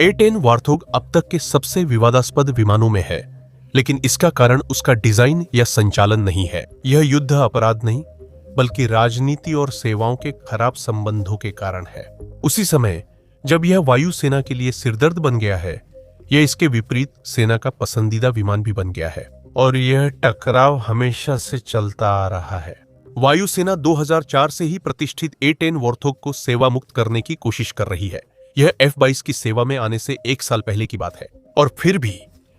A-10 वार्थोग अब तक के सबसे विवादास्पद विमानों में है, लेकिन इसका कारण उसका डिजाइन या संचालन नहीं है। यह युद्ध अपराध नहीं, बल्कि राजनीति और सेवाओं के खराब संबंधों के कारण है। उसी समय जब यह वायुसेना के लिए सिरदर्द बन गया है, यह इसके विपरीत सेना का पसंदीदा विमान भी बन गया है, और यह टकराव हमेशा से चलता आ रहा है। वायुसेना 2004 से ही प्रतिष्ठित A-10 वार्थोग को सेवा मुक्त करने की कोशिश कर रही है। यह F-22 की सेवा में आने से 1 साल पहले की बात है, और फिर भी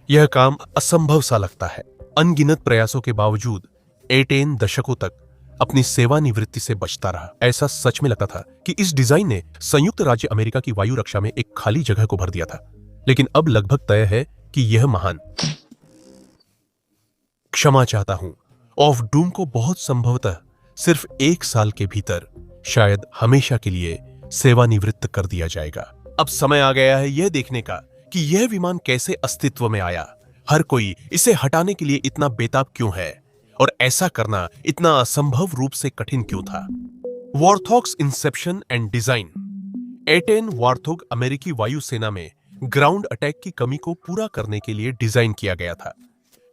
यह काम असंभव सा लगता है। अनगिनत प्रयासों के बावजूद A-10 दशकों तक अपनी सेवानिवृत्ति से बचता रहा। ऐसा सच में लगता था कि इस डिजाइन ने संयुक्त राज्य अमेरिका की वायु रक्षा में एक खाली जगह को भर दिया था, लेकिन अब लगभग तय है कि यह महान, क्षमा चाहता हूं, ऑफ डूम को बहुत संभवतः सिर्फ 1 साल के भीतर, शायद हमेशा के लिए सेवानिवृत्त कर दिया जाएगा। अब समय आ गया है यह देखने का कि यह विमान कैसे अस्तित्व में आया। हर कोई इसे हटाने के लिए इतना बेताब क्यों है, और ऐसा करना इतना असंभव रूप से कठिन क्यों था। वार्थोग्स इंसेप्शन एंड डिजाइन। A-10 वार्थोग अमेरिकी वायुसेना में ग्राउंड अटैक की कमी को पूरा करने के लिए डिजाइन किया गया था,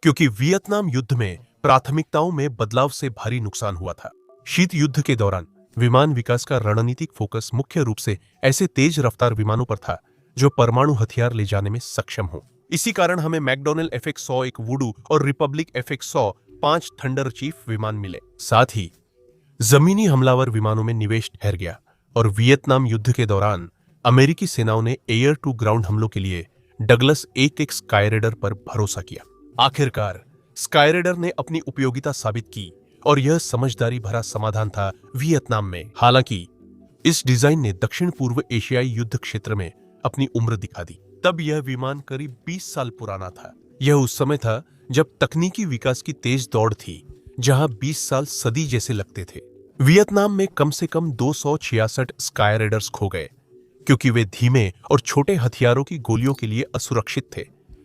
क्योंकि वियतनाम युद्ध में प्राथमिकताओं में बदलाव से भारी नुकसान हुआ था। शीत युद्ध के दौरान विमान विकास का रणनीतिक फोकस मुख्य रूप से ऐसे तेज रफ्तार विमानों पर था जो परमाणु हथियार ले जाने में सक्षम हो। इसी कारण हमें मैकडॉनेल FX-100 एक वुडू और रिपब्लिक FX-100 5 थंडर चीफ विमान मिले। साथ ही जमीनी हमलावर विमानों में निवेश ठहर गया, और वियतनाम युद्ध के दौरान अमेरिकी सेनाओं ने एयर टू ग्राउंड हमलों के लिए डगलस एक स्काईरेडर पर भरोसा किया। आखिरकार स्काईरेडर ने अपनी उपयोगिता साबित की, और यह समझदारी भरा समाधान था वियतनाम में। हालांकि इस डिजाइन ने दक्षिण पूर्व एशियाई युद्ध क्षेत्र में अपनी उम्र दिखा दी। तब यह विमान करीब 20 साल पुराना था। यह उस समय था जब तकनीकी विकास की तेज दौड़ थी, जहां 20 साल सदी जैसे लगते थे। वियतनाम में कम से कम 266 स्काईरेडर्स खो गए, क्योंकि वे धीमे और छोटे हथियारों की गोलियों के लिए असुरक्षित थे,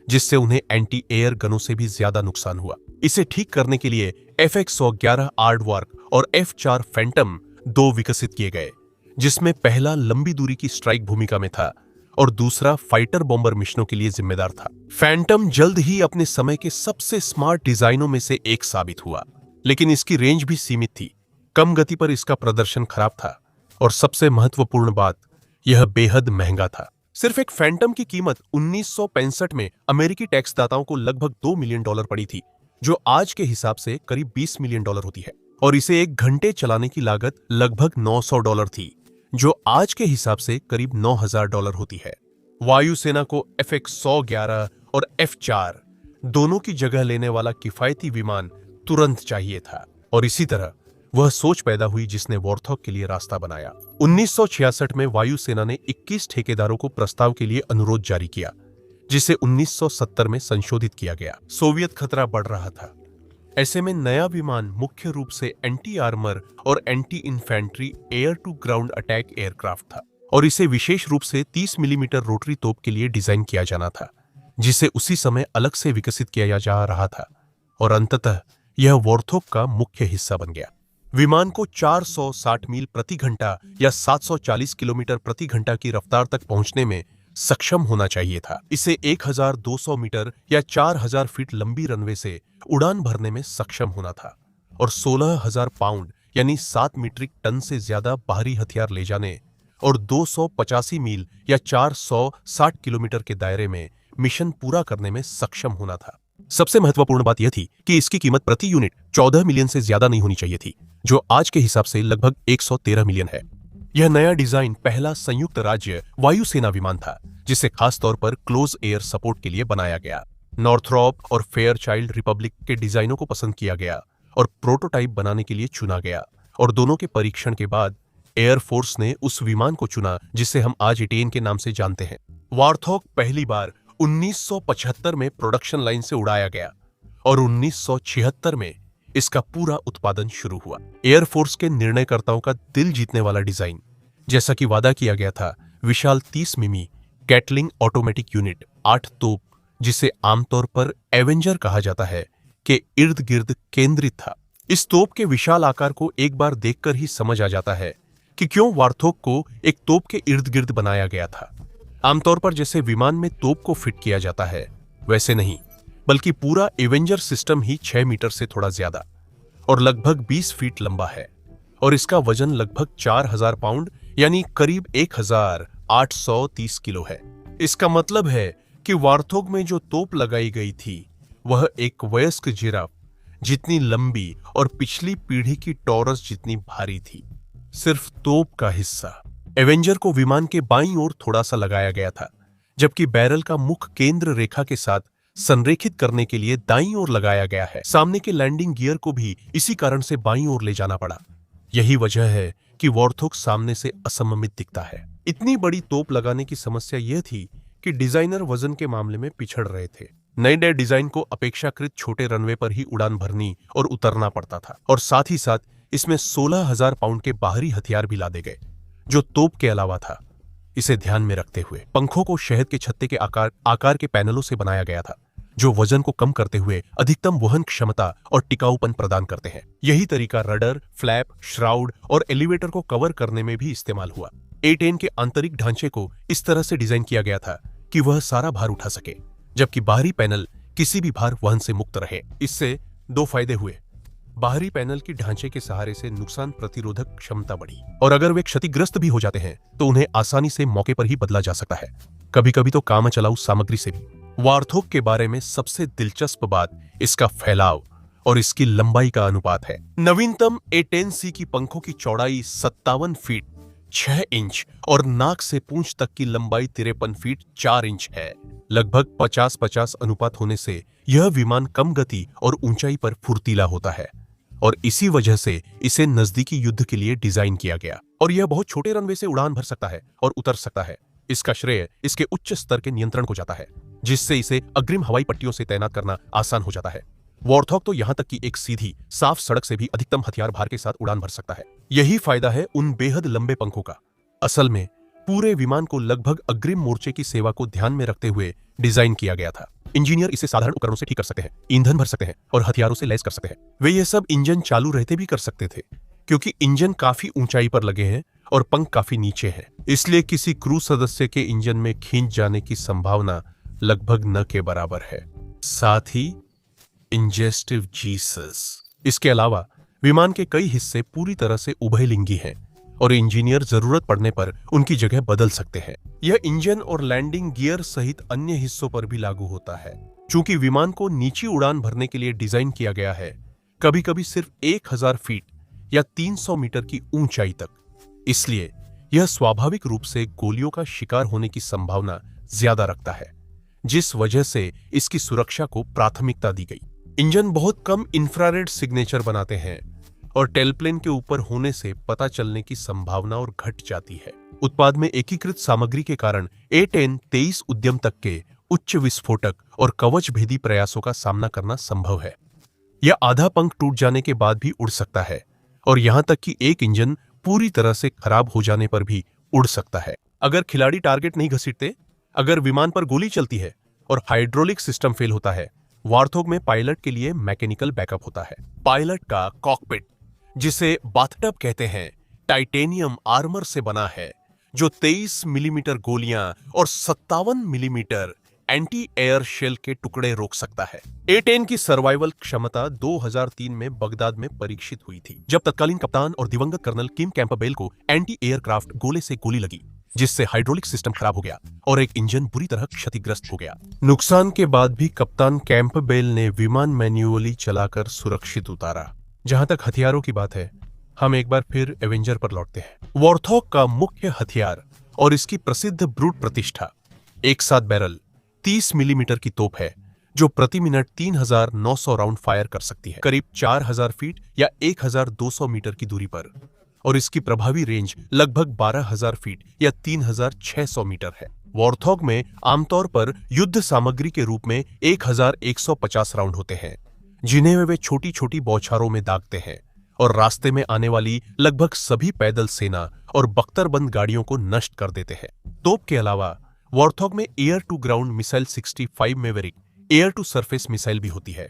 जिससे उन्हें एंटी एयर गनों से भी ज्यादा नुकसान हुआ। इसे ठीक करने के लिए FX-111 आर्डवार्क और F-4 फैंटम 2 विकसित किए गए, जिसमें पहला लंबी दूरी की स्ट्राइक भूमिका में था और दूसरा फाइटर बॉम्बर मिशनों के लिए जिम्मेदार था। फैंटम जल्द ही अपने समय के सबसे स्मार्ट डिजाइनों में से एक साबित हुआ, लेकिन इसकी रेंज भी सीमित थी। कम गति पर इसका प्रदर्शन खराब था, और सबसे महत्वपूर्ण बात, यह बेहद महंगा था। सिर्फ एक फैंटम की कीमत 1965 में अमेरिकी टैक्सदाताओं को लगभग $2 मिलियन पड़ी थी, जो आज के हिसाब से करीब $20 मिलियन होती है, और इसे 1 घंटे चलाने की लागत लगभग $900 थी, जो आज के हिसाब से करीब $9,000 होती है। वायुसेना को FX-111 और F-4 दोनों की जगह लेने वाला किफायती विमान तुरंत चाहिए था, और इसी तरह वह सोच पैदा हुई जिसने वार्थोग के लिए रास्ता बनाया। 1966 में वायुसेना ने 21 ठेकेदारों को प्रस्ताव के लिए अनुरोध जारी किया, जिसे 1970 में संशोधित किया गया। सोवियत खतरा बढ़ रहा था। ऐसे में नया विमान मुख्य रूप से एंटी आर्मर और anti infantry air to ground attack aircraft था, और इसे विशेष रूप से 30 मिलीमीटर रोटरी तोप के लिए डिजाइन किया जाना था, जिसे उसी समय अलग से विकसित किया जा रहा था, और अंततः यह वार्थोग का मुख्य हिस्सा बन गया। विमान को 460 मील प्रति घंटा या 740 किलोमीटर प्रति घंटा की रफ्तार तक पहुंचने में सक्षम होना चाहिए था। इसे 1200 मीटर या 4000 फीट लंबी रनवे से उड़ान भरने में सक्षम होना था, और 16,000 पाउंड यानी 7 मीट्रिक टन से ज्यादा बाहरी हथियार ले जाने और 285 मील या 460 किलोमीटर के दायरे में मिशन पूरा करने में सक्षम होना था। सबसे महत्वपूर्ण बात यह थी कि इसकी कीमत प्रति यूनिट 14 मिलियन से ज्यादा नहीं होनी चाहिए थी, जो आज के हिसाब से लगभग 113 मिलियन है। यह नया डिजाइन पहला संयुक्त राज्य वायुसेना विमान था, जिसे खास तौर पर क्लोज एयर सपोर्ट के लिए बनाया गया। नॉर्थरॉप और फेयरचाइल्ड रिपब्लिक के डिजाइनों को पसंद किया गया और प्रोटोटाइप बनाने के लिए चुना गया, और दोनों के परीक्षण के बाद एयरफोर्स ने उस विमान को चुना जिसे हम आज A-10 के नाम से जानते हैं। वार्थोग पहली बार 1975 में प्रोडक्शन लाइन से उड़ाया गया, और 1976 में इसका पूरा उत्पादन शुरू हुआ। एयरफोर्स के निर्णयकर्ताओं का दिल जीतने वाला डिजाइन, जैसा कि वादा किया गया था, विशाल 30 मिमी गैटलिंग ऑटोमेटिक यूनिट 8 तोप, जिसे आमतौर पर एवेंजर कहा जाता है, के इर्द गिर्द केंद्रित था। इस तोप के विशाल आकार को एक बार देखकर ही समझ आ जाता है कि क्यों वार्थोग को एक तोप के इर्द गिर्द बनाया गया था। आमतौर पर जैसे विमान में तोप को फिट किया जाता है वैसे नहीं, बल्कि पूरा एवेंजर सिस्टम ही 6 मीटर से थोड़ा ज्यादा और लगभग 20 फीट लंबा है और इसका वजन लगभग 4000 पाउंड यानी करीब 1830 किलो है। इसका मतलब है कि वार्थोग में जो तोप लगाई गई थी वह एक वयस्क जिराफ जितनी लंबी और पिछली पीढ़ी की टॉरस जितनी भारी थी। सिर्फ तोप का हिस्सा एवेंजर को विमान के बाईं ओर थोड़ा सा लगाया गया था, जबकि बैरल का मुख केंद्र रेखा के साथ संरेखित करने के लिए दाईं ओर लगाया गया है। सामने के लैंडिंग गियर को भी इसी कारण से बाईं ओर ले जाना पड़ा। यही वजह है कि वॉर्थोग सामने से असममित दिखता है। इतनी बड़ी तोप लगाने की समस्या यह थी कि डिजाइनर वजन के मामले में पिछड़ रहे थे। नए डिजाइन को अपेक्षाकृत छोटे रनवे पर ही उड़ान भरनी और उतरना पड़ता था और साथ ही साथ इसमें 16,000 पाउंड के बाहरी हथियार भी लादे गए जो तोप के अलावा था। इसे ध्यान में रखते हुए पंखों को शहद के छत्ते के आकार के पैनलों से बनाया गया था जो वजन को कम करते हुए अधिकतम वहन क्षमता और टिकाऊपन प्रदान करते हैं। यही तरीका रडर, फ्लैप, श्राउड और एलिवेटर को कवर करने में भी इस्तेमाल हुआ। A10 के आंतरिक ढांचे को इस तरह से डिजाइन किया गया था कि वह सारा भार उठा सके, जबकि बाहरी पैनल किसी भी भार वहन से मुक्त रहे। इससे दो फायदे हुए। बाहरी पैनल की ढांचे के सहारे से नुकसान प्रतिरोधक क्षमता बढ़ी और अगर वे क्षतिग्रस्त भी हो जाते हैं तो उन्हें आसानी से मौके पर ही बदला जा सकता है, कभी कभी तो काम चलाऊ सामग्री से भी। वार्थोग के बारे में सबसे दिलचस्प बात इसका फैलाव और इसकी लंबाई का अनुपात है। नवीनतम A10C की पंखों की चौड़ाई 57 फीट 6 इंच और नाक से पूंछ तक की लंबाई 53 फीट 4 इंच है। लगभग 50-50 अनुपात होने से यह विमान कम गति और ऊंचाई पर फुर्तीला होता है और इसी वजह से इसे नजदीकी युद्ध के लिए डिजाइन किया गया और यह बहुत छोटे रनवे से उड़ान भर सकता है और उतर सकता है। इसका श्रेय इसके उच्च स्तर के नियंत्रण को जाता है, जिससे इसे अग्रिम हवाई पट्टियों से तैनात करना आसान हो जाता है। वॉर्थॉग तो यहां तक कि एक सीधी साफ सड़क से भी अधिकतम हथियार भार के साथ उड़ान भर सकता है। यही फायदा है उन बेहद लंबे पंखों का। असल में पूरे विमान को लगभग अग्रिम मोर्चे की सेवा को ध्यान में रखते हुए डिजाइन किया गया था। इंजीनियर इसे साधारण उपकरणों से ठीक कर सकते हैं, ईंधन भर सकते हैं और हथियारों से लैस कर सकते हैं। वे ये सब इंजन चालू रहते भी कर सकते थे, क्योंकि इंजन काफी ऊंचाई पर लगे हैं और पंख काफी नीचे हैं। इसलिए किसी क्रू सदस्य के इंजन में खींच जाने की संभावना लगभग न के बराबर है। साथ ही इंजेस्टिव जीसस। इसके अलावा विमान के कई हिस्से पूरी तरह से उभयलिंगी हैं और इंजीनियर जरूरत पड़ने पर उनकी जगह बदल सकते हैं। यह इंजन और लैंडिंग गियर सहित अन्य हिस्सों पर भी लागू होता है। चूंकि विमान को नीची उड़ान भरने के लिए डिजाइन किया गया है, कभी कभी सिर्फ 1000 फीट या 300 मीटर की ऊंचाई तक, इसलिए यह स्वाभाविक रूप से गोलियों का शिकार होने की संभावना ज्यादा रखता है, जिस वजह से इसकी सुरक्षा को प्राथमिकता दी गई। इंजन बहुत कम इंफ्रारेड सिग्नेचर बनाते हैं और टेलप्लेन के ऊपर होने से पता चलने की संभावना और घट जाती है। उत्पाद में एकीकृत सामग्री के कारण A10 23 उद्यम तक के उच्च विस्फोटक और कवच भेदी प्रयासों का सामना करना संभव है। यह आधा पंख टूट जाने के बाद भी उड़ सकता है और यहां तक कि एक इंजन पूरी तरह से खराब हो जाने पर भी उड़ सकता है। अगर खिलाड़ी टारगेट नहीं घसीटते, अगर विमान पर गोली चलती है और हाइड्रोलिक सिस्टम फेल होता है, वार्थोग में पायलट के लिए मैकेनिकल बैकअप होता है। पायलट का कॉकपिट, जिसे बाथटब कहते हैं, टाइटेनियम आर्मर से बना है जो 23 मिलीमीटर गोलियां और 57 मिलीमीटर एंटी एयर शेल के टुकड़े रोक सकता है। A10 की सर्वाइवल क्षमता 2003 में बगदाद में परीक्षित हुई थी, जब तत्कालीन कप्तान और दिवंगत कर्नल किम कैंपबेल को एंटी एयरक्राफ्ट गोले से गोली लगी, जिससे हाइड्रोलिक सिस्टम खराब हो गया और एक इंजन बुरी तरह क्षतिग्रस्त हो गया। नुकसान के बाद भी कप्तान कैंपबेल ने विमान मैन्युअली चलाकर सुरक्षित उतारा। जहां तक हथियारों की बात है, हम एक बार फिर एवेंजर पर लौटते हैं। वॉर्थॉग का मुख्य हथियार और इसकी प्रसिद्ध ब्रूट प्रतिष्ठा एक साथ बैरल 30 मिलीमीटर की तोप है, जो प्रति मिनट 3900 राउंड फायर कर सकती है, करीब 4000 फीट या 1200 मीटर की दूरी पर, और इसकी प्रभावी रेंज लगभग 12000 फीट या 3600 मीटर है। वॉर्थॉग में आमतौर पर युद्ध सामग्री के रूप में 1150 राउंड होते हैं, जिन्हें वे छोटी छोटी बौछारों में दागते हैं और रास्ते में आने वाली लगभग सभी पैदल सेना और बख्तरबंद गाड़ियों को नष्ट कर देते हैं। तोप के अलावा वॉर्थॉग में air to ground missile 65 Maverick air to surface missile भी होती है।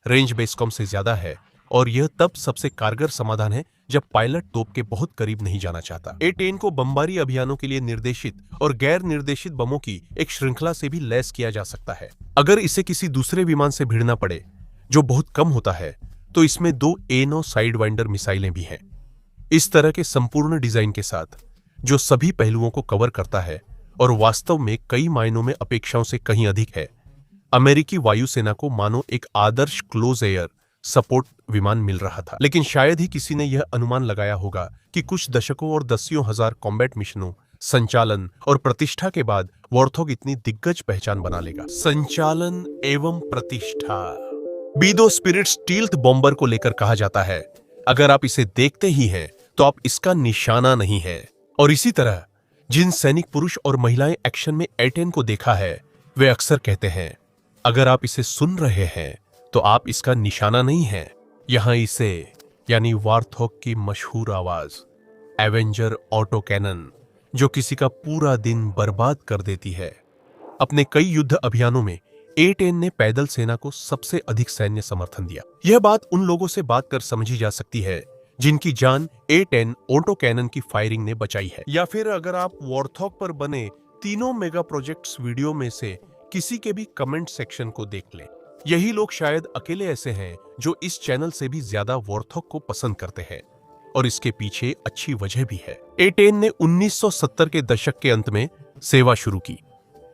रेंज बेस्कॉम से ज्यादा है और यह तब सबसे कारगर समाधान है जब पायलट तोप के बहुत करीब नहीं जाना चाहता। A-10 को बमबारी अभियानों के लिए निर्देशित और गैर निर्देशित बमों की एक श्रृंखला से भी लैस किया जा सकता है। अगर इसे किसी दूसरे विमान से भिड़ना पड़े, जो बहुत कम होता है, तो इसमें 2 A-9 साइडवाइंडर मिसाइलें भी हैं। इस तरह के संपूर्ण डिजाइन के साथ, जो सभी पहलुओं को कवर करता है और वास्तव में कई मायनों में अपेक्षाओं से कहीं अधिक है, अमेरिकी वायुसेना को मानो एक आदर्श क्लोज एयर सपोर्ट विमान मिल रहा था। लेकिन शायद ही किसी ने यह अनुमान लगाया होगा कि कुछ दशकों और दसियों हजार कॉम्बैट मिशनों, संचालन और प्रतिष्ठा के बाद वॉर्थॉग इतनी दिग्गज पहचान बना लेगा। संचालन एवं प्रतिष्ठा। बीडो स्पिरिट स्टील्थ बॉम्बर को लेकर कहा जाता है, अगर आप इसे देखते ही हैं तो आप इसका निशाना नहीं है। और इसी तरह जिन सैनिक पुरुष और महिलाएं एक्शन में A-10 को देखा है, वे अक्सर कहते हैं, अगर आप इसे सुन रहे हैं तो आप इसका निशाना नहीं है। यहां इसे यानी वॉर्थॉग की मशहूर आवाज एवेंजर ऑटो कैनन, जो किसी का पूरा दिन बर्बाद कर देती है। अपने कई युद्ध अभियानों में A-10 ने पैदल सेना को सबसे अधिक सैन्य समर्थन दिया। यह बात उन लोगों से बात कर समझी जा सकती है जिनकी जान A-10 ऑटो कैनन की फायरिंग ने बचाई है। या फिर अगर आप वॉर्थॉग पर बने तीनों मेगा प्रोजेक्ट्स वीडियो में से किसी के भी कमेंट सेक्शन को देख लें, यही लोग शायद अकेले ऐसे हैं जो इस चैनल से भी ज्यादा वॉर्थॉग को पसंद करते हैं। और इसके पीछे अच्छी वजह भी है। A-10 ने 1970 के दशक के अंत में सेवा शुरू की,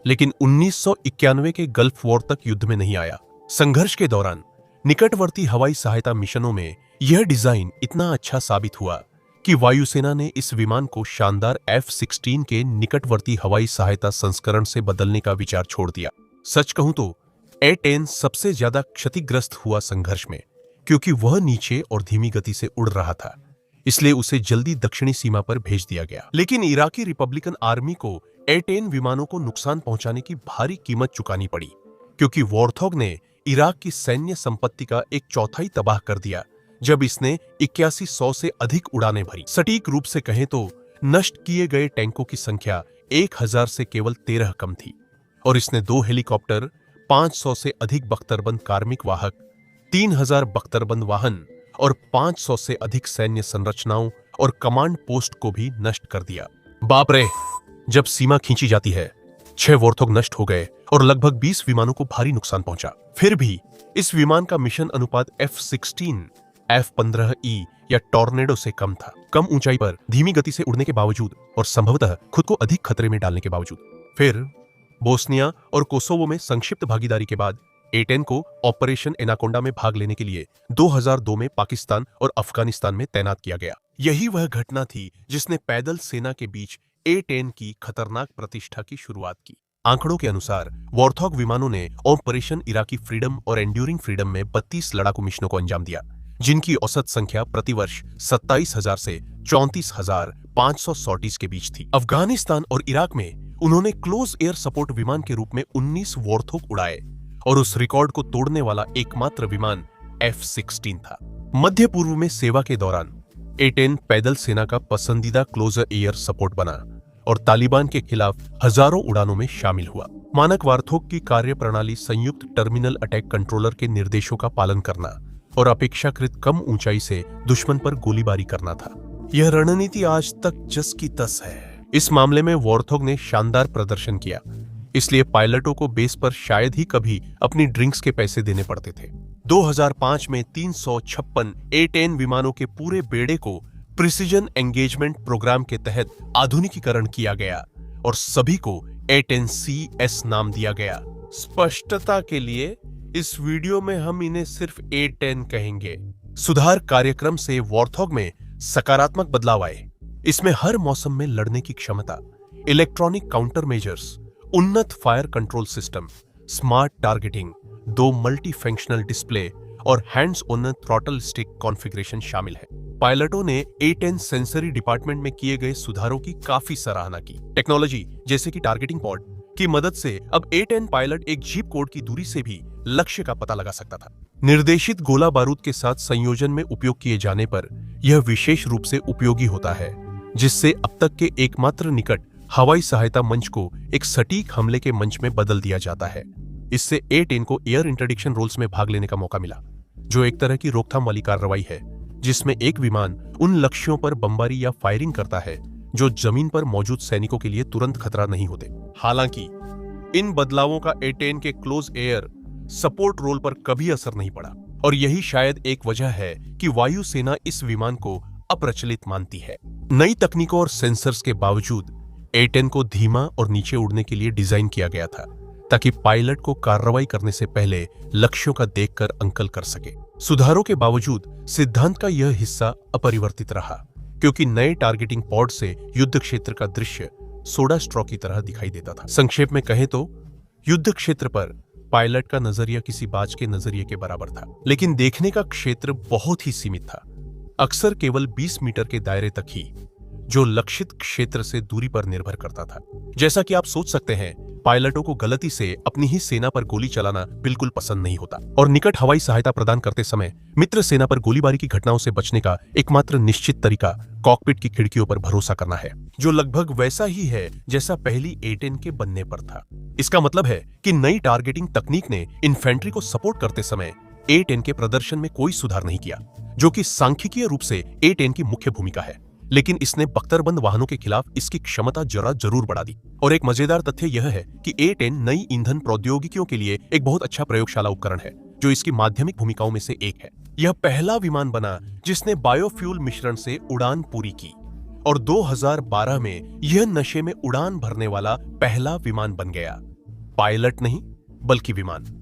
लेकिन 1991 के गल्फ वॉर तक युद्ध में नहीं आया। संघर्ष के दौरान निकटवर्ती हवाई सहायता मिशनों में यह डिजाइन इतना अच्छा साबित हुआ कि वायुसेना ने इस विमान को शानदार F-16 के निकटवर्ती हवाई सहायता संस्करण से बदलने का विचार छोड़ दिया। सच कहूं तो A-10 सबसे ज्यादा क्षतिग्रस्त हुआ संघर्ष में, क्योंकि वह नीचे और धीमी गति से उड़ रहा था, इसलिए उसे जल्दी दक्षिणी सीमा पर भेज दिया गया। लेकिन इराकी रिपब्लिकन आर्मी को A-10 विमानों को नुकसान पहुंचाने की भारी कीमत चुकानी पड़ी, क्योंकि वॉर्थॉग ने इराक की सैन्य संपत्ति का 1/4 तबाह कर दिया जब इसने 8100 से अधिक उड़ानें भरी। सटीक रूप से कहें तो नष्ट किए गए टैंकों की संख्या 1000 से केवल 13 कम थी, और इसने 2 हेलीकॉप्टर, 500 से अधिक बख्तरबंद कार्मिक वाहक, 3000 बख्तरबंद वाहन और 500 से अधिक सैन्य संरचनाओं और कमांड पोस्ट को भी नष्ट कर दिया। बाप रे! जब सीमा खींची जाती है, 6 वॉर्थॉग नष्ट हो गए और लगभग 20 विमानों को भारी नुकसान पहुंचा। फिर भी इस विमान का मिशन अनुपात F-16, F-15E या टॉर्नेडो से कम था। कम ऊंचाई पर धीमी गति से उड़ने के बावजूद और संभवतः खुद को अधिक खतरे में डालने के बावजूद। फिर बोस्निया और कोसोवो में संक्षिप्त भागीदारी के बाद A-10 को ऑपरेशन एनाकोंडा में भाग लेने के लिए 2002 में पाकिस्तान और अफगानिस्तान में तैनात किया गया। यही वह घटना थी जिसने पैदल सेना के बीच A-10 की खतरनाक प्रतिष्ठा की शुरुआत की। आंकड़ों के अनुसार वॉर्थॉग विमानों ने ऑपरेशन इराकी फ्रीडम और एंड्यूरिंग फ्रीडम में 32 लड़ाकू मिशनों को अंजाम दिया, जिनकी औसत संख्या प्रतिवर्ष 27,000 से 34,500 सॉर्टीज के बीच थी। अफगानिस्तान और इराक में उन्होंने क्लोज एयर सपोर्ट विमान के रूप में 19 वॉर्थॉग उड़ाए, और उस रिकॉर्ड को तोड़ने वाला एकमात्र विमान F-16 था। मध्य पूर्व में सेवा के दौरान A-10 पैदल सेना का पसंदीदा क्लोज एयर सपोर्ट बना और तालिबान के खिलाफ हजारों उड़ानों में शामिल हुआ। मानक वॉर्थॉग की कार्यप्रणाली संयुक्त टर्मिनल अटैक कंट्रोलर के निर्देशों का पालन करना और अपेक्षाकृत कम ऊंचाई से दुश्मन पर गोलीबारी करना था। यह रणनीति आज तक जस की तस है। इस मामले में वॉर्थॉग ने शानदार प्रदर्शन किया, इसलिए पायलटों को बेस पर शायद ही कभी अपनी ड्रिंक्स के पैसे देने पड़ते थे। 2005 में 356 A-10 विमानों के पूरे बेड़े को प्रिसीजन एंगेजमेंट प्रोग्राम के तहत आधुनिकीकरण किया गया और सभी को A-10CS नाम दिया गया। स्पष्टता के लिए इस वीडियो में हम इन्हें सिर्फ A-10 कहेंगे। सुधार कार्यक्रम से वॉर्थॉग में सकारात्मक बदलाव आए। इसमें हर मौसम में लड़ने की क्षमता, इलेक्ट्रॉनिक काउंटर मेजर्स, उन्नत fire control system, smart targeting, 2 multi functional display और hands on throttle stick configuration शामिल है। पायलटों ने A-10 सेंसरी डिपार्टमेंट में किए गए सुधारों की काफी सराहना की। टेक्नोलॉजी जैसे कि टारगेटिंग पॉड की मदद से अब A-10 पायलट एक जीप कोड की दूरी से भी लक्ष्य का पता लगा सकता था। निर्देशित गोला बारूद के साथ संयोजन में उपयोग किए जाने पर यह विशेष रूप से उपयोगी होता है, जिससे अब तक के एकमात्र निकट हवाई सहायता मंच को एक सटीक हमले के मंच में बदल दिया जाता है। इससे A-10 को एयर इंटरडिक्शन रोल्स में भाग लेने का मौका मिला, जो एक तरह की रोकथाम वाली कार्रवाई है जिसमें एक विमान उन लक्ष्यों पर बमबारी या फायरिंग करता है जो जमीन पर मौजूद सैनिकों के लिए तुरंत खतरा नहीं होते। हालांकि इन बदलावों का A-10 के क्लोज एयर सपोर्ट रोल पर कभी असर नहीं पड़ा, और यही शायद एक वजह है कि वायुसेना इस विमान को अप्रचलित मानती है। नई तकनीकों और सेंसर्स के बावजूद A-10 को धीमा और नीचे उड़ने के लिए डिजाइन किया गया था, ताकि पायलट को कार्रवाई करने से पहले लक्ष्यों का देखकर अंकल कर सके। सुधारों के बावजूद सिद्धांत का यह हिस्सा अपरिवर्तित रहा, क्योंकि नए टारगेटिंग पॉड से युद्ध क्षेत्र का दृश्य सोडा स्ट्रॉ की तरह दिखाई देता था। संक्षेप में कहें तो युद्ध क्षेत्र पर पायलट का नजरिया किसी बाज के नजरिए के बराबर था, लेकिन देखने का क्षेत्र बहुत ही सीमित था, अक्सर केवल 20 मीटर के दायरे तक ही, जो लक्षित क्षेत्र से दूरी पर निर्भर करता था। जैसा कि आप सोच सकते हैं, पायलटों को गलती से अपनी ही सेना पर गोली चलाना बिल्कुल पसंद नहीं होता, और निकट हवाई सहायता प्रदान करते समय मित्र सेना पर गोलीबारी की घटनाओं से बचने का एकमात्र निश्चित तरीका कॉकपिट की खिड़कियों पर भरोसा करना है, जो लगभग वैसा ही है जैसा पहली A-10 के बनने पर था। इसका मतलब है कि नई टारगेटिंग तकनीक ने इन्फेंट्री को सपोर्ट करते समय A-10 के प्रदर्शन में कोई सुधार नहीं किया, जो कि सांख्यिकीय रूप से A-10 की मुख्य भूमिका है, लेकिन इसने बख्तरबंद वाहनों के खिलाफ इसकी क्षमता जरूर बढ़ा दी। और एक मजेदार तथ्य यह है कि A-10 नई ईंधन प्रौद्योगिकियों के लिए एक बहुत अच्छा प्रयोगशाला उपकरण है, जो इसकी माध्यमिक भूमिकाओं में से एक है। यह पहला विमान बना जिसने बायोफ्यूल मिश्रण से उड़ान पूरी की, और 2012 में यह नशे में उड़ान भरने वाला पहला विमान बन गया। पायलट नहीं, बल्कि विमान।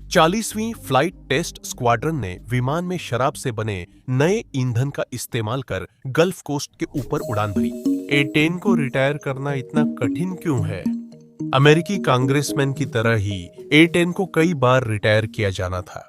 40वीं फ्लाइट टेस्ट स्क्वाड्रन ने विमान में शराब से बने नए ईंधन का इस्तेमाल कर गल्फ कोस्ट के ऊपर उड़ान भरी। A-10 को रिटायर करना इतना कठिन क्यों है? अमेरिकी कांग्रेसमैन की तरह ही A-10 को कई बार रिटायर किया जाना था,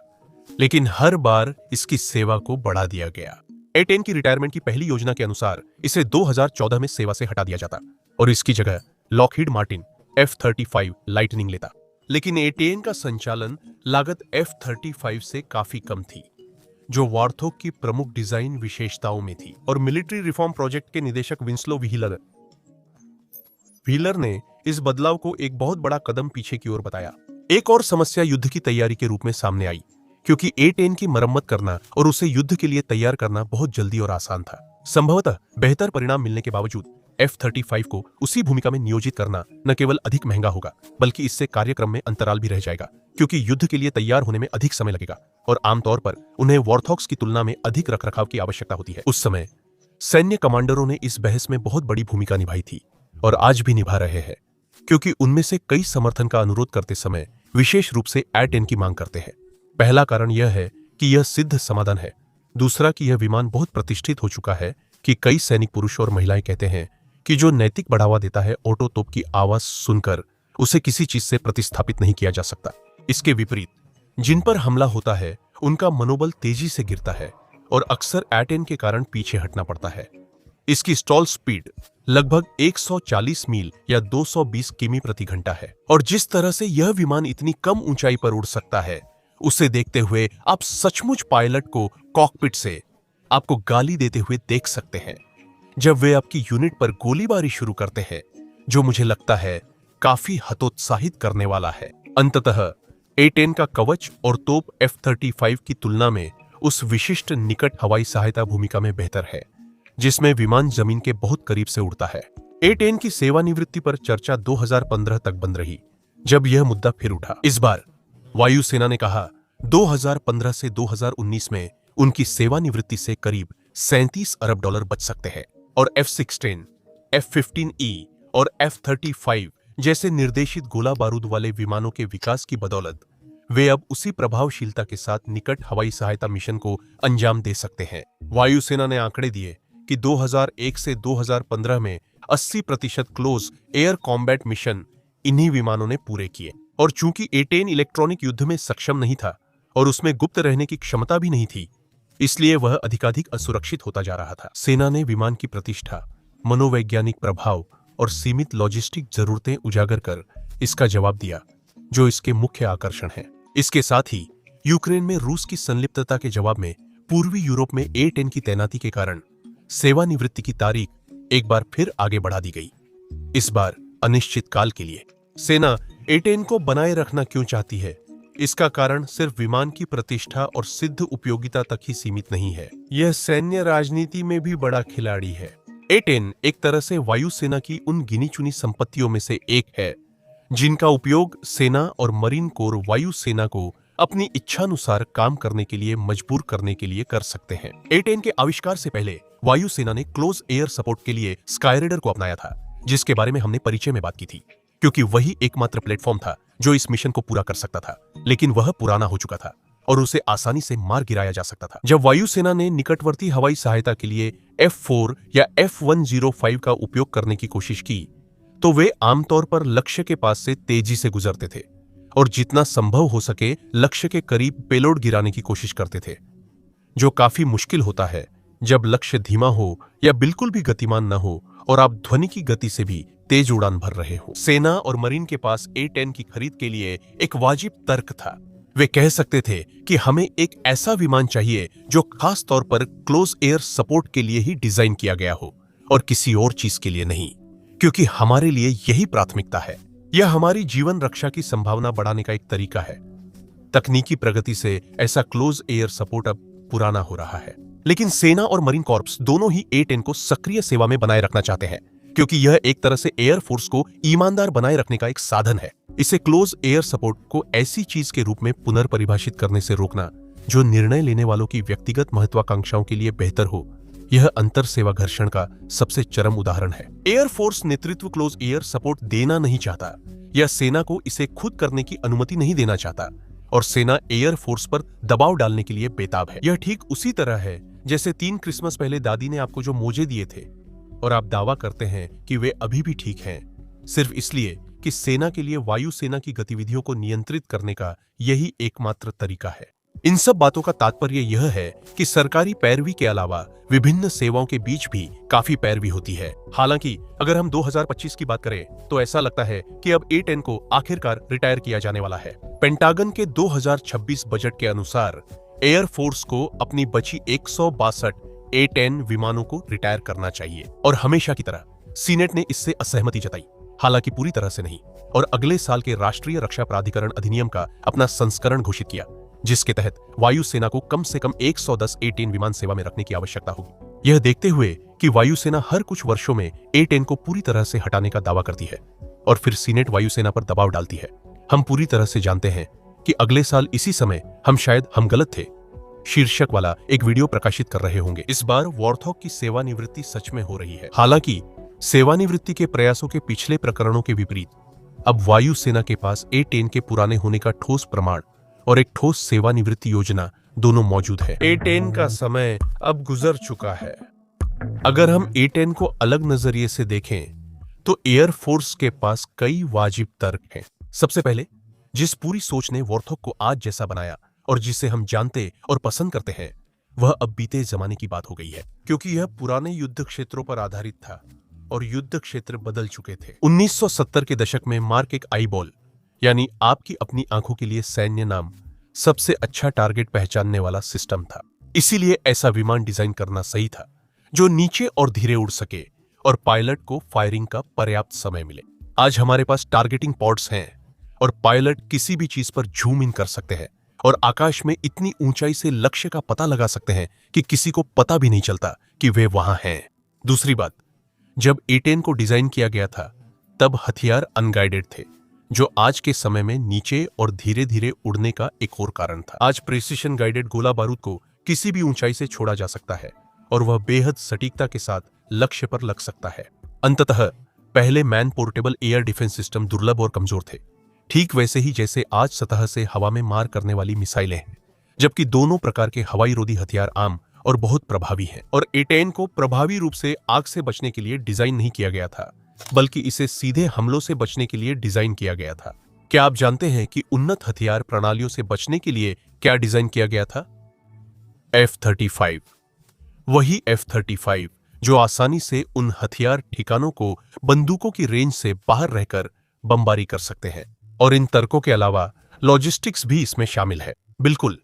लेकिन हर बार इसकी सेवा को बढ़ा दिया गया। A-10 की रिटायरमेंट की पहली योजना के अनुसार इसे 2014 में सेवा से हटा दिया जाता और इसकी जगह लॉकहीड मार्टिन F-35 लाइटनिंग लेता। लेकिन A-10 का संचालन लागत F-35 से काफी कम थी, जो वॉर्थोग की प्रमुख डिजाइन विशेषताओं में थी, और मिलिट्री रिफॉर्म प्रोजेक्ट के निदेशक विंस्लो व्हीलर ने इस बदलाव को एक बहुत बड़ा कदम पीछे की ओर बताया। एक और समस्या युद्ध की तैयारी के रूप में सामने आई, क्योंकि A-10 की मरम्मत करना और उसे युद्ध के लिए तैयार करना बहुत जल्दी और आसान था। संभवतः बेहतर परिणाम मिलने के बावजूद F-35 को उसी भूमिका में नियोजित करना न केवल अधिक महंगा होगा, बल्कि इससे कार्यक्रम में अंतराल भी रह जाएगा, क्योंकि युद्ध के लिए तैयार होने में अधिक समय लगेगा और आमतौर पर उन्हें वॉर्थॉग्स की तुलना में अधिक रखरखाव की आवश्यकता होती है। उस समय सैन्य कमांडरों ने इस बहस में बहुत बड़ी भूमिका निभाई थी और आज भी निभा रहे हैं, क्योंकि उनमें से कई समर्थन का अनुरोध करते समय विशेष रूप से A-10 की मांग करते हैं। पहला कारण यह है कि यह सिद्ध समाधान है, दूसरा कि यह विमान बहुत प्रतिष्ठित हो चुका है कि कई सैनिक पुरुष और महिलाएं कहते हैं कि जो नैतिक बढ़ावा देता है ऑटो तोप की आवाज सुनकर उसे किसी चीज से प्रतिस्थापित नहीं किया जा सकता। इसके विपरीत जिन पर हमला होता है उनका मनोबल तेजी से गिरता है और अक्सर A-10 के कारण पीछे हटना पड़ता है। इसकी स्टॉल स्पीड लगभग 140 मील या 220 किमी प्रति घंटा है, और जिस तरह से यह विमान इतनी कम ऊंचाई पर उड़ सकता है उसे देखते हुए आप सचमुच पायलट को कॉकपिट से आपको गाली देते हुए देख सकते हैं जब वे आपकी यूनिट पर गोलीबारी शुरू करते हैं, जो मुझे लगता है काफी हतोत्साहित करने वाला है। अंततः A-10 का कवच और तोप F-35 की तुलना में उस विशिष्ट निकट हवाई सहायता भूमिका में बेहतर है, जिसमें विमान जमीन के बहुत करीब से उड़ता है। A-10 की सेवानिवृत्ति पर चर्चा 2015 तक बंद रही, जब यह मुद्दा फिर उठा। इस बार वायुसेना ने कहा 2015 से 2019 में उनकी सेवानिवृत्ति से करीब $37 अरब बच सकते हैं, और F-16, F-15E और F-35 जैसे निर्देशित गोला बारूद वाले विमानों के विकास की बदौलत वे अब उसी प्रभावशीलता के साथ निकट हवाई सहायता मिशन को अंजाम दे सकते हैं। वायुसेना ने आंकड़े दिए कि 2001 से 2015 में 80% क्लोज एयर कॉम्बैट मिशन इन्हीं विमानों ने पूरे किए, और चूंकि A-10 इलेक्ट्रॉनिक युद्ध में सक्षम नहीं था और उसमें गुप्त रहने की क्षमता भी नहीं थी, इसलिए वह अधिकाधिक असुरक्षित होता जा रहा था। सेना ने विमान की प्रतिष्ठा, मनोवैज्ञानिक प्रभाव और सीमित लॉजिस्टिक जरूरतें उजागर कर इसका जवाब दिया, जो इसके मुख्य आकर्षण है। इसके साथ ही यूक्रेन में रूस की संलिप्तता के जवाब में पूर्वी यूरोप में A-10 की तैनाती के कारण सेवानिवृत्ति की तारीख एक बार फिर आगे बढ़ा दी गई, इस बार अनिश्चित काल के लिए। सेना A-10 को बनाए रखना क्यों चाहती है, इसका कारण सिर्फ विमान की प्रतिष्ठा और सिद्ध उपयोगिता तक ही सीमित नहीं है, यह सैन्य राजनीति में भी बड़ा खिलाड़ी है। A-10 एक तरह से वायुसेना की उन गिनी चुनी संपत्तियों में से एक है जिनका उपयोग सेना और मरीन कोर वायुसेना को अपनी इच्छानुसार काम करने के लिए मजबूर करने के लिए कर सकते हैं। A-10 के आविष्कार से पहले वायुसेना ने क्लोज एयर सपोर्ट के लिए स्काईरेडर को अपनाया था, जिसके बारे में हमने परिचय में बात की थी, क्योंकि वही एकमात्र प्लेटफॉर्म था जो इस मिशन को पूरा कर सकता था। लेकिन वह पुराना हो चुका था और उसे आसानी से मार गिराया जा सकता था। जब वायुसेना ने निकटवर्ती हवाई सहायता के लिए F-4 या F-105 का उपयोग करने की कोशिश की, तो वे आमतौर पर लक्ष्य के पास से तेजी से गुजरते थे और जितना संभव हो सके लक्ष्य के करीब पेलोड गिराने की कोशिश करते थे, जो काफी मुश्किल होता है जब लक्ष्य धीमा हो या बिल्कुल भी गतिमान न हो और आप ध्वनि की गति से भी तेज उड़ान भर रहे हो। सेना और मरीन के पास A-10 की खरीद के लिए एक वाजिब तर्क था। वे कह सकते थे कि हमें एक ऐसा विमान चाहिए जो खास तौर पर क्लोज एयर सपोर्ट के लिए ही डिजाइन किया गया हो और किसी और चीज के लिए नहीं, क्योंकि हमारे लिए यही प्राथमिकता है। यह हमारी जीवन रक्षा की संभावना बढ़ाने का एक तरीका है। तकनीकी प्रगति से ऐसा क्लोज एयर सपोर्ट अब पुराना हो रहा है, लेकिन सेना और मरीन कॉर्प्स दोनों ही A-10 को सक्रिय सेवा में बनाए रखना चाहते हैं, क्योंकि यह एक तरह से एयरफोर्स को ईमानदार बनाए रखने का एक साधन है। इसे क्लोज एयर सपोर्ट को ऐसी चीज के रूप में पुनर्परिभाषित करने से रोकना जो निर्णय लेने वालों की व्यक्तिगत महत्वाकांक्षाओं के लिए बेहतर हो, यह अंतर सेवा घर्षण का सबसे चरम उदाहरण है। एयरफोर्स नेतृत्व क्लोज एयर सपोर्ट देना नहीं चाहता या सेना को इसे खुद करने की अनुमति नहीं देना चाहता, और सेना एयरफोर्स पर दबाव डालने के लिए बेताब है। यह ठीक उसी तरह है जैसे 3 क्रिसमस पहले दादी ने आपको जो मोजे दिए थे और आप दावा करते हैं कि वे अभी भी ठीक हैं, सिर्फ इसलिए कि सेना के लिए वायुसेना की गतिविधियों को नियंत्रित करने का यही एकमात्र तरीका है। इन सब बातों का तात्पर्य यह है कि सरकारी पैरवी के अलावा विभिन्न सेवाओं के बीच भी काफी पैरवी होती है। हालांकि अगर हम 2025 की बात करें तो ऐसा लगता है कि अब A-10 को आखिरकार रिटायर किया जाने वाला है। पेंटागन के 2026 बजट के अनुसार एयरफोर्स को अपनी बची 162 A-10 विमानों को रिटायर करना चाहिए, और हमेशा की तरह सीनेट ने इससे असहमति जताई, हालांकि पूरी तरह से नहीं, और अगले साल के राष्ट्रीय रक्षा प्राधिकरण अधिनियम का अपना संस्करण घोषित किया, जिसके तहत वायुसेना को कम से कम 110 A-10 विमान सेवा में रखने की आवश्यकता होगी। यह देखते हुए कि वायुसेना हर कुछ वर्षों में A-10 को पूरी तरह से हटाने का दावा करती है और फिर सीनेट वायुसेना पर दबाव डालती है, हम पूरी तरह से जानते हैं कि अगले साल इसी समय हम गलत थे शीर्षक वाला एक वीडियो प्रकाशित कर रहे होंगे। इस बार वॉर्थॉग की सेवानिवृत्ति सच में हो रही है। हालांकि सेवानिवृत्ति के प्रयासों के पिछले प्रकरणों के विपरीत अब वायुसेना के पास A-10 के पुराने होने का ठोस प्रमाण और एक ठोस सेवानिवृत्ति योजना दोनों मौजूद है। A-10 का समय अब गुजर चुका है। अगर हम A-10 को अलग नजरिए से देखें तो एयरफोर्स के पास कई वाजिब तर्क हैं। सबसे पहले, जिस पूरी सोच ने वॉर्थॉग को आज जैसा बनाया और जिसे हम जानते और पसंद करते हैं, वह अब बीते जमाने की बात हो गई है, क्योंकि यह पुराने युद्ध क्षेत्रों पर आधारित था और युद्ध क्षेत्र बदल चुके थे। 1970 के दशक में मार्क एक आईबॉल, यानी आपकी अपनी आंखों के लिए सैन्य नाम, सबसे अच्छा टारगेट पहचानने वाला सिस्टम था। इसीलिए ऐसा विमान डिजाइन करना सही था जो नीचे और धीरे उड़ सके और पायलट को फायरिंग का पर्याप्त समय मिले। आज हमारे पास टारगेटिंग पॉड्स हैं और पायलट किसी भी चीज पर झूम इन कर सकते हैं और आकाश में इतनी ऊंचाई से लक्ष्य का पता लगा सकते हैं कि किसी को पता भी नहीं चलता कि वे वहां हैं। दूसरी बात, जब A-10 को डिजाइन किया गया था तब हथियार अनगाइडेड थे, जो आज के समय में नीचे और धीरे धीरे उड़ने का एक और कारण था। आज प्रिसिशन गाइडेड गोला बारूद को किसी भी ऊंचाई से छोड़ा जा सकता है और वह बेहद सटीकता के साथ लक्ष्य पर लग सकता है। अंततः पहले man portable air defence system दुर्लभ और कमजोर थे, ठीक वैसे ही जैसे आज सतह से हवा में मार करने वाली मिसाइलें हैं, जबकि दोनों प्रकार के हवाई रोधी हथियार आम और बहुत प्रभावी हैं। और A-10 को प्रभावी रूप से आग से बचने के लिए डिजाइन नहीं किया गया था, बल्कि इसे सीधे हमलों से बचने के लिए डिजाइन किया गया था। क्या आप जानते हैं कि उन्नत हथियार प्रणालियों से बचने के लिए क्या डिजाइन किया गया था? F-35। वही F-35 जो आसानी से उन हथियार ठिकानों को बंदूकों की रेंज से बाहर रहकर बमबारी कर सकते हैं। और इन तर्कों के अलावा लॉजिस्टिक्स भी इसमें शामिल है। बिल्कुल,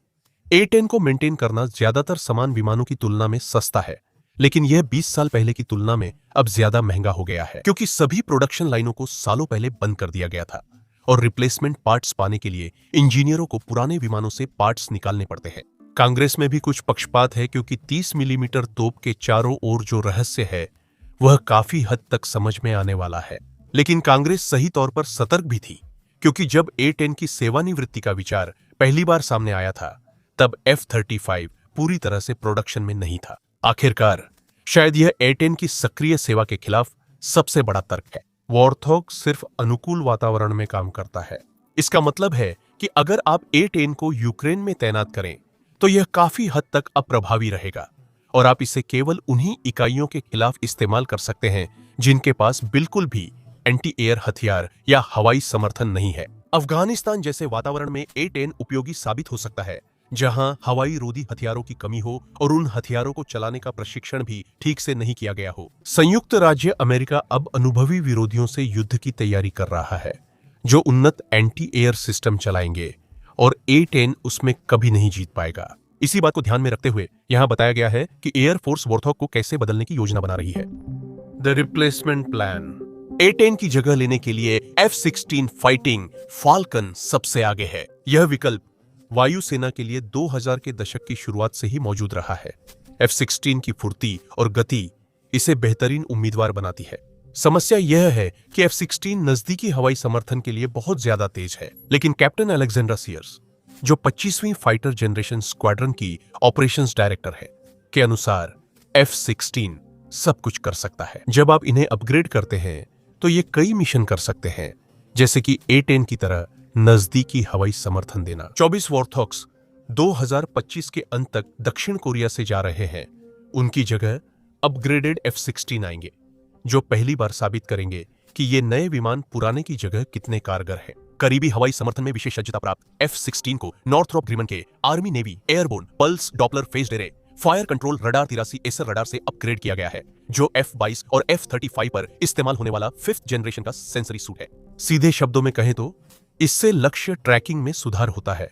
A-10 को मेंटेन करना ज्यादातर समान विमानों की तुलना में सस्ता है, लेकिन यह 20 साल पहले की तुलना में अब ज्यादा महंगा हो गया है, क्योंकि सभी प्रोडक्शन लाइनों को सालों पहले बंद कर दिया गया था और रिप्लेसमेंट पार्ट्स पाने के लिए इंजीनियरों को पुराने विमानों से पार्ट्स निकालने पड़ते हैं। कांग्रेस में भी कुछ पक्षपात है, क्योंकि 30 मिलीमीटर तोप के चारों ओर जो रहस्य है वह काफी हद तक समझ में आने वाला है। लेकिन कांग्रेस सही तौर पर सतर्क भी थी, क्योंकि जब A-10 की सेवानिवृत्ति का विचार पहली बार सामने आया था तब F-35 पूरी तरह से प्रोडक्शन में नहीं था। आखिरकार शायद यह A-10 की सक्रिय सेवा के खिलाफ सबसे बड़ा तर्क है। वॉरथॉग सिर्फ अनुकूल वातावरण में काम करता है। इसका मतलब है कि अगर आप A-10 को यूक्रेन में तैनात करें तो यह काफी हद तक अप्रभावी रहेगा और आप इसे केवल उन्हीं इकाइयों के खिलाफ इस्तेमाल कर सकते हैं जिनके पास बिल्कुल भी एंटी एयर हथियार या हवाई समर्थन नहीं है। अफगानिस्तान जैसे वातावरण में A-10 उपयोगी साबित हो सकता है, जहां हवाई रोधी हथियारों की कमी हो और उन हथियारों को चलाने का प्रशिक्षण भी ठीक से नहीं किया गया हो। संयुक्त राज्य अमेरिका अब अनुभवी विरोधियों से युद्ध की तैयारी कर रहा है, जो उन्नत एंटी एयर सिस्टम चलाएंगे, और A-10 उसमें कभी नहीं जीत पाएगा। इसी बात को ध्यान में रखते हुए यहां बताया गया है कि एयरफोर्स वॉरथॉग को कैसे बदलने की योजना बना रही है। The replacement plan. A-10 की जगह लेने के लिए F-16 फाइटिंग फाल्कन सबसे आगे है। यह विकल्प वायुसेना के लिए 2000 के दशक की शुरुआत से ही मौजूद रहा है। F-16 की फुर्ती और गति इसे बेहतरीन उम्मीदवार बनाती है। समस्या यह है कि F-16 नजदीकी हवाई समर्थन के लिए बहुत ज्यादा तेज है, लेकिन कैप्टन अलेक्जेंड्रा सीयर्स, जो 25वीं फाइटर जनरेशन स्क्वाड्रन की ऑपरेशंस डायरेक्टर है, के अनुसार F-16 सब कुछ कर सकता है। जब आप इन्हें अपग्रेड करते हैं तो ये कई मिशन कर सकते हैं, जैसे कि A-10 की तरह नजदीकी हवाई समर्थन देना। 24 वॉरथॉग्स 2025 के अंत तक दक्षिण कोरिया से जा रहे हैं। उनकी जगह अपग्रेडेड F-16 आएंगे, जो पहली बार साबित करेंगे कि ये नए विमान पुराने की जगह कितने कारगर हैं। करीबी हवाई समर्थन में विशेषज्ञता प्राप्त F-16 को नॉर्थरॉप ग्रीमन के army navy airborne pulse Doppler phased array fire control radar 83 Acer radar से अपग्रेड किया गया है, जो F-22 और F-35 पर इस्तेमाल होने वाला 5th जनरेशन का सेंसरी सूट है। सीधे शब्दों में कहें तो इससे लक्ष्य ट्रैकिंग में सुधार होता है,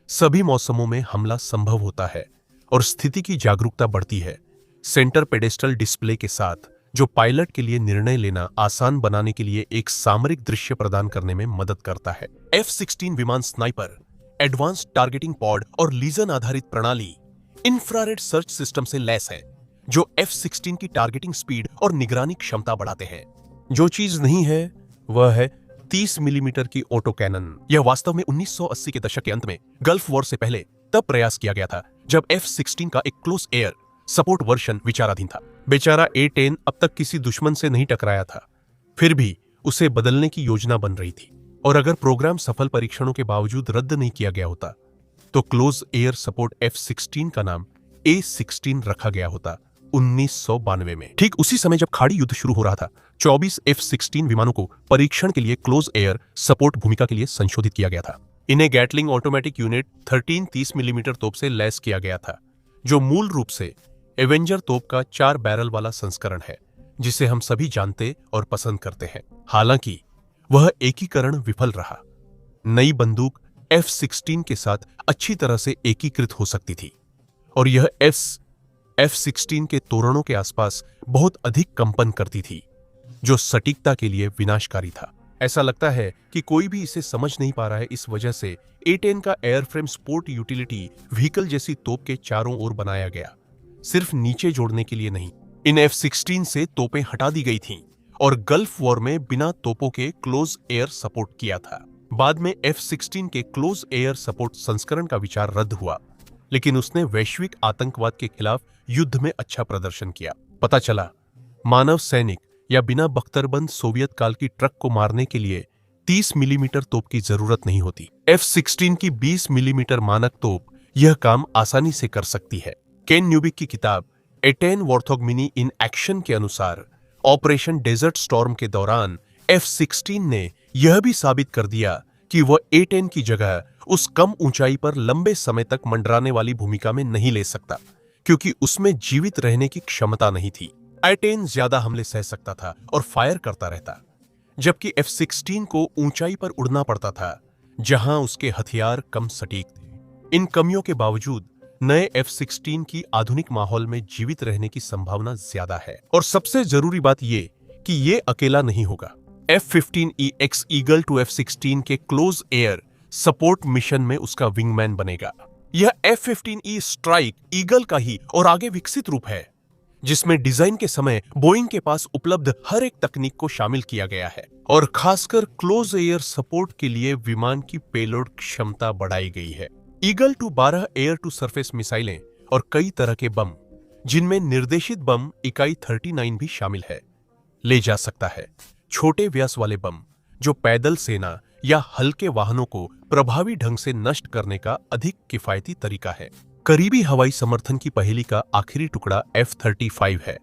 सभी मौसमों में हमला संभव होता है और स्थिति की जागरूकता बढ़ती है। सेंटर पेडेस्टल डिस्प्ले के साथ, जो पायलट के लिए निर्णय लेना आसान बनाने के लिए एक सामरिक दृश्य प्रदान करने में मदद करता है। F-16 विमान स्नाइपर, एडवांस टारगेटिंग पॉड और लीजन आधारित प्रणाली इंफ्रारेड सर्च सिस्टम से लैस है, जो F-16 की टारगेटिंग स्पीड और निगरानी क्षमता बढ़ाते हैं। जो चीज नहीं है वह है 30 मिलीमीटर की ऑटो कैनन। यह वास्तव में 1980 के दशक के अंत में गल्फ वॉर से पहले तब प्रयास किया गया था जब F-16 का एक क्लोज एयर सपोर्ट वर्जन विचाराधीन था। बेचारा A-10 अब तक किसी दुश्मन से नहीं टकराया था, फिर भी उसे बदलने की योजना बन रही थी, और अगर प्रोग्राम सफल परीक्षणों के बावजूद रद्द नहीं किया गया होता तो क्लोज एयर सपोर्ट F-16 का नाम A-16 रखा गया होता 1992 में। ठीक उसी समय जब खाड़ी युद्ध शुरू हो रहा था, 24 F-16 विमानों को परीक्षण के लिए क्लोज एयर सपोर्ट भूमिका के लिए संशोधित किया गया था। इन्हें गैटलिंग ऑटोमेटिक यूनिट 13 30 मिलीमीटर तोप से लैस किया गया था, जो मूल रूप से एवेंजर तोप का 4 बैरल वाला संस्करण है, जिसे हम सभी जानते और पसंद करते हैं। हालांकि वह एकीकरण विफल रहा। नई बंदूक F-16 के साथ अच्छी तरह से एकीकृत हो सकती थी, और यह F-16 के तोरणों के आसपास बहुत अधिक कंपन करती थी, जो सटीकता के लिए विनाशकारी था। ऐसा लगता है कि कोई भी इसे समझ नहीं पा रहा है। इस वजह से A-10 का एयरफ्रेम स्पोर्ट यूटिलिटी व्हीकल जैसी तोप के चारों ओर बनाया गया, सिर्फ नीचे जोड़ने के लिए नहीं। इन F-16 से तोपें हटा दी गई थीं और गल्फ वॉर में बिना तोपों के क्लोज एयर सपोर्ट किया था। बाद में F-16 के क्लोज एयर सपोर्ट संस्करण का विचार रद्द हुआ, लेकिन उसने वैश्विक आतंकवाद के खिलाफ युद्ध में अच्छा प्रदर्शन किया। पता चला मानव सैनिक या बिना बख्तरबंद सोवियत काल की ट्रक को मारने के लिए 30 मिलीमीटर तोप की जरूरत नहीं होती। F-16 की 20 मिलीमीटर मानक तोप यह काम आसानी से कर सकती है। केन न्यूबिक की किताब A-10 वॉरथॉग मिनी इन एक्शन के अनुसार ऑपरेशन डेजर्ट स्टॉर्म के दौरान F-16 ने यह भी साबित कर दिया कि वह A-10 की जगह उस कम ऊंचाई पर लंबे समय तक मंडराने वाली भूमिका में नहीं ले सकता, क्योंकि उसमें जीवित रहने की क्षमता नहीं थी। A-10 ज्यादा हमले सह सकता था और फायर करता रहता, जबकि F-16 को ऊंचाई पर उड़ना पड़ता था, जहां उसके हथियार कम सटीक थे। इन कमियों के बावजूद नए F-16 की आधुनिक माहौल में जीवित रहने की संभावना ज्यादा है। और सबसे जरूरी बात यह कि यह अकेला नहीं होगा। F-15EX ईगल टू F-16 के क्लोज एयर सपोर्ट मिशन में उसका विंगमैन बनेगा। यह F-15E स्ट्राइक ईगल का ही और आगे विकसित रूप है, जिसमें डिजाइन के समय बोइंग के पास उपलब्ध हर एक तकनीक को शामिल किया गया है और खासकर क्लोज एयर सपोर्ट के लिए विमान की पेलोड क्षमता बढ़ाई गई है। Eagle two 12 air to surface मिसाइलें और कई तरह के बम, जिनमें निर्देशित बम इकाई 39 भी शामिल है, ले जा सकता है। छोटे व्यास वाले बम, जो पैदल सेना या हल्के वाहनों को प्रभावी ढंग से नष्ट करने का अधिक किफायती तरीका है। करीबी हवाई समर्थन की पहेली का आखिरी टुकड़ा F-35 है,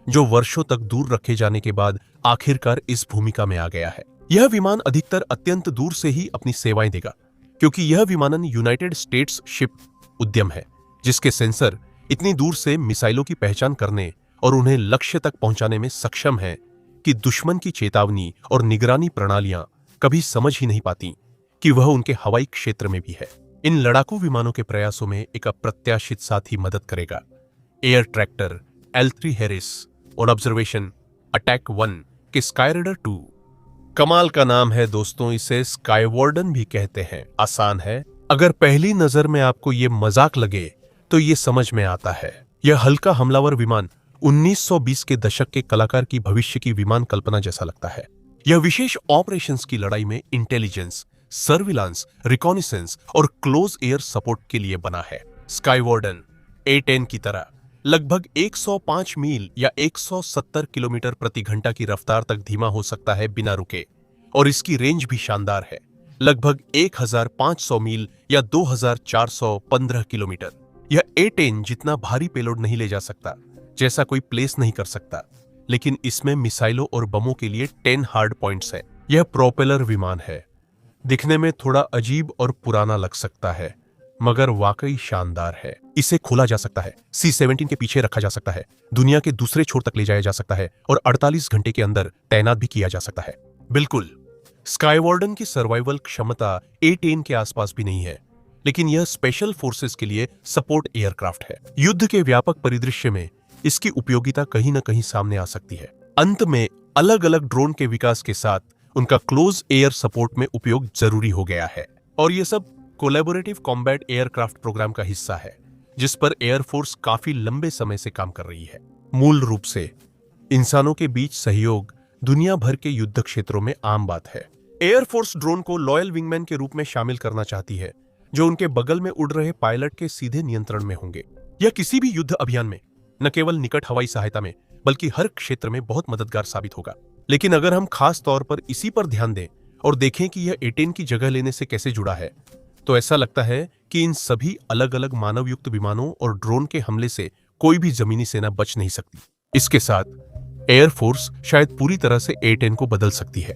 जो वर्षों तक दूर रखे जाने के बाद आखिरकार इस भूमिका में आ गया है। यह विमान अधिकतर अत्यंत दूर से ही अपनी सेवाएं देगा, क्योंकि यह विमानन यूनाइटेड स्टेट्स शिप उद्यम है, जिसके सेंसर इतनी दूर से मिसाइलों की पहचान करने और उन्हें लक्ष्य तक पहुंचाने में सक्षम है कि दुश्मन की चेतावनी और निगरानी प्रणालियां कभी समझ ही नहीं पाती कि वह उनके हवाई क्षेत्र में भी है। इन लड़ाकू विमानों के प्रयासों में एक अप्रत्याशित साथी मदद करेगा, air tractor L3 Harris on observation attack 1 के स्काईरेडर 2। कमाल का नाम है दोस्तों, इसे स्काईवॉर्डन भी कहते हैं। आसान है, अगर पहली नजर में आपको ये मजाक लगे तो ये समझ में आता है। यह हल्का हमलावर विमान 1920 के दशक के कलाकार की भविष्य की विमान कल्पना जैसा लगता है। यह विशेष ऑपरेशंस की लड़ाई में इंटेलिजेंस, सर्विलांस, रिकॉनिसेंस और क्लोज एयर सपोर्ट के लिए बना है। स्काईवॉर्डन A-10 की तरह लगभग 105 मील या 170 किलोमीटर प्रति घंटा की रफ्तार तक धीमा हो सकता है बिना रुके, और इसकी रेंज भी शानदार है, लगभग 1500 मील या 2415 किलोमीटर। यह A-10 जितना भारी पेलोड नहीं ले जा सकता, जैसा कोई प्लेस नहीं कर सकता, लेकिन इसमें मिसाइलों और बमों के लिए 10 हार्ड पॉइंट्स हैं। यह प्रोपेलर विमान है, दिखने में थोड़ा अजीब और पुराना लग सकता है, मगर वाकई शानदार है। इसे खोला जा सकता है, C-17 के पीछे रखा जा सकता है, दुनिया के दूसरे छोर तक ले जाया जा सकता है और 48 घंटे के अंदर तैनात भी किया जा सकता है। बिल्कुल, स्काईवॉर्डन की सर्वाइवल क्षमता A-10 के आसपास भी नहीं है, लेकिन यह स्पेशल फोर्सेस के लिए सपोर्ट एयरक्राफ्ट है। युद्ध के व्यापक परिदृश्य में इसकी उपयोगिता कहीं न कहीं सामने आ सकती है। अंत में अलग अलग ड्रोन के विकास के साथ उनका क्लोज एयर सपोर्ट में उपयोग जरूरी हो गया है, और यह सब कोलैबोरेटिव कॉम्बैट एयरक्राफ्ट प्रोग्राम का हिस्सा है, जिस पर एयरफोर्स काफी लंबे समय से काम कर रही है। मूल रूप से इंसानों के बीच सहयोग दुनिया भर के युद्ध क्षेत्रों में आम बात है। एयरफोर्स ड्रोन को लॉयल विंगमैन के रूप में शामिल करना चाहती है, जो उनके बगल में उड़ रहे पायलट के सीधे नियंत्रण में होंगे। यह किसी भी युद्ध अभियान में, न केवल निकट हवाई सहायता में, बल्कि हर क्षेत्र में बहुत मददगार साबित होगा। लेकिन अगर हम खास तौर पर इसी पर ध्यान दें और देखें कि यह A-10 की जगह लेने से कैसे जुड़ा है, तो ऐसा लगता है कि इन सभी अलग अलग मानवयुक्त विमानों और ड्रोन के हमले से कोई भी जमीनी सेना बच नहीं सकती। इसके साथ एयरफोर्स शायद पूरी तरह से A-10 को बदल सकती है,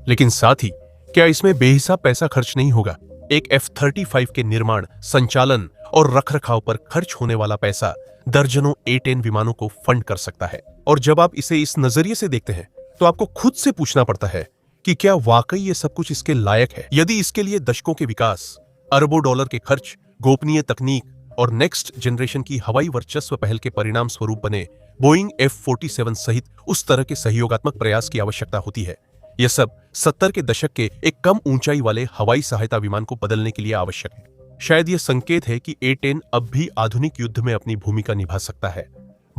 लेकिन साथ ही क्या इसमें बेहिसाब पैसा खर्च नहीं होगा? एक F-35 के निर्माण, संचालन और रखरखाव पर खर्च होने वाला पैसा दर्जनों A-10 विमानों को फंड कर सकता है। और जब आप इसे इस नजरिए से देखते हैं, तो आपको खुद से पूछना पड़ता है कि क्या वाकई ये सब कुछ इसके लायक है? यदि इसके लिए दशकों के विकास, अरबों डॉलर के खर्च, गोपनीय तकनीक और नेक्स्ट जनरेशन की हवाई वर्चस्व पहल के परिणाम स्वरूप बने बोइंग F-47 सहित उस तरह के सहयोगात्मक प्रयास की आवश्यकता होती है, यह सब 70 के दशक के एक कम ऊंचाई वाले हवाई सहायता विमान को बदलने के लिए आवश्यक है। शायद यह संकेत है कि A-10 अब भी आधुनिक युद्ध में अपनी भूमिका निभा सकता है,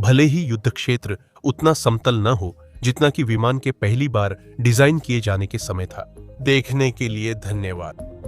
भले ही युद्ध क्षेत्र उतना समतल न हो जितना कि विमान के पहली बार डिजाइन किए जाने के समय था। देखने के लिए धन्यवाद।